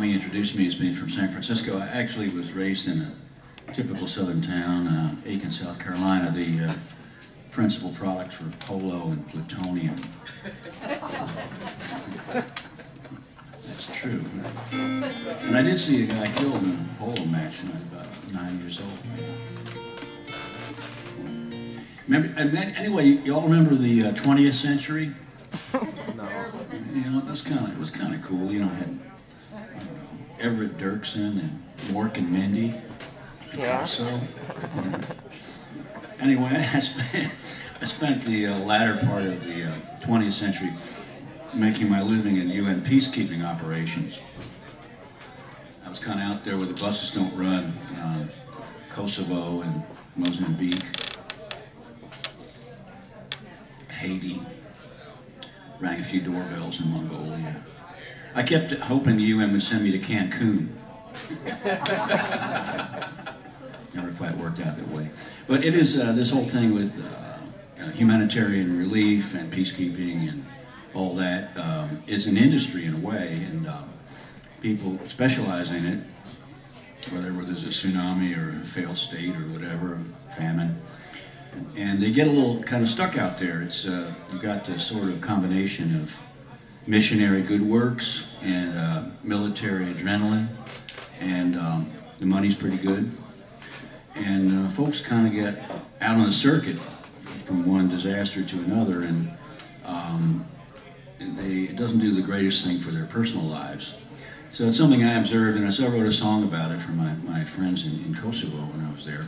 Tommy introduced me as being from San Francisco. I actually was raised in a typical southern town, Aiken, South Carolina. The principal products were polo and plutonium. That's true. And I did see a guy killed in a polo match when I was about 9 years old. Remember, anyway, y'all remember the 20th century? No. You know, it was kind of cool. You know, had Everett Dirksen and Mork and Mindy. Picasso. Yeah. Anyway, I spent the latter part of the 20th century making my living in UN peacekeeping operations. I was kind of out there where the buses don't run, Kosovo and Mozambique, Haiti, rang a few doorbells in Mongolia. I kept hoping the UN would send me to Cancun. Never quite worked out that way. But it is this whole thing with humanitarian relief and peacekeeping and all that is an industry in a way, and people specialize in it, whether there's a tsunami or a failed state or whatever, famine. And they get a little kind of stuck out there. It's you've got this sort of combination of missionary good works and military adrenaline, and the money's pretty good. And folks kind of get out on the circuit from one disaster to another, and it doesn't do the greatest thing for their personal lives. So it's something I observed, and I wrote a song about it for my friends in Kosovo when I was there.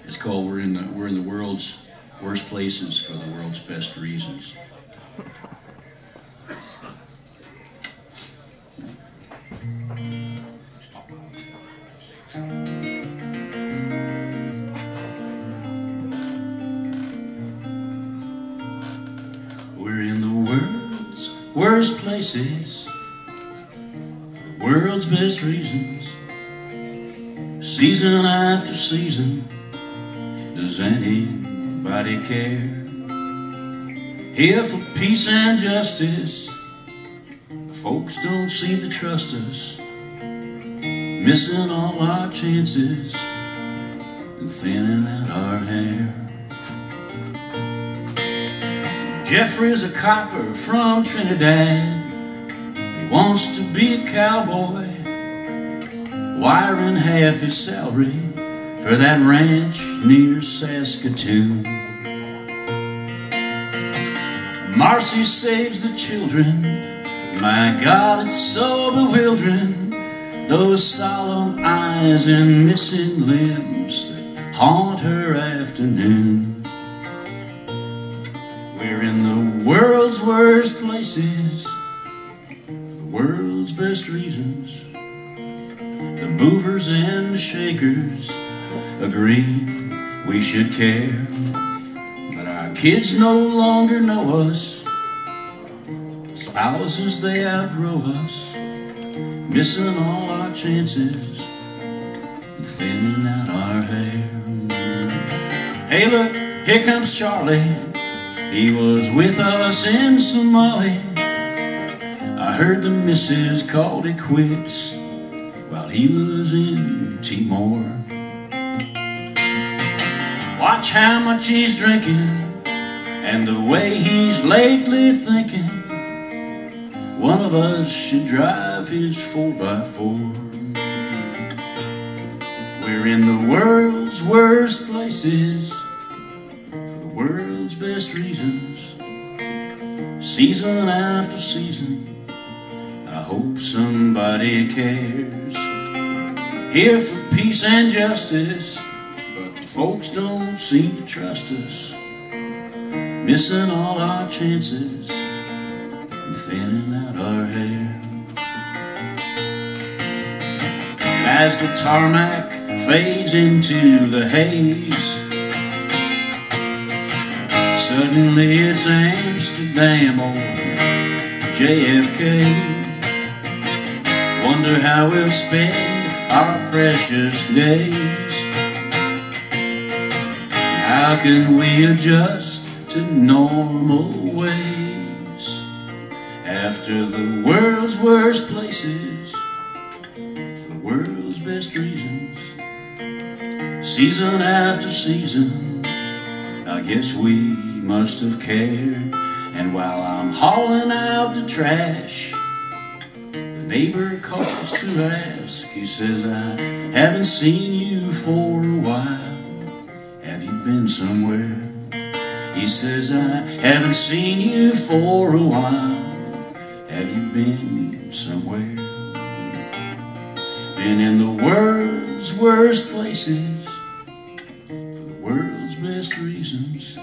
It's called "We're in the World's Worst Places for the World's Best Reasons." We're in the world's worst places for the world's best reasons. Season after season, does anybody care? Here for peace and justice, the folks don't seem to trust us, missing all our chances and thinning out our hair. Jeffrey's a copper from Trinidad. He wants to be a cowboy, wiring half his salary for that ranch near Saskatoon. Marcy saves the children. My God, it's so bewildering. Those solemn eyes and missing limbs that haunt her afternoon. We're in the world's worst places for the world's best reasons. The movers and the shakers agree we should care, but our kids no longer know us. Spouses, they outgrow us, missing all our chances and thinning out our hair. Hey look, here comes Charlie. He was with us in Somalia. I heard the missus called it quits while he was in Timor. Watch how much he's drinking and the way he's lately thinking. One of us should drive his 4x4. We're in the world's worst places for the world's best reasons. Season after season, I hope somebody cares. Here for peace and justice, but the folks don't seem to trust us, missing all our chances and thinning out our hair. And as the tarmac fades into the haze, suddenly it's Amsterdam or JFK. Wonder how we'll spend our precious days. How can we adjust to normal ways after the world's worst places best reasons, season after season. I guess we must have cared. And while I'm hauling out the trash, the neighbor calls to ask. He says, I haven't seen you for a while. Have you been somewhere? He says, I haven't seen you for a while. Have you been somewhere? Been in the world's worst places for the world's best reasons.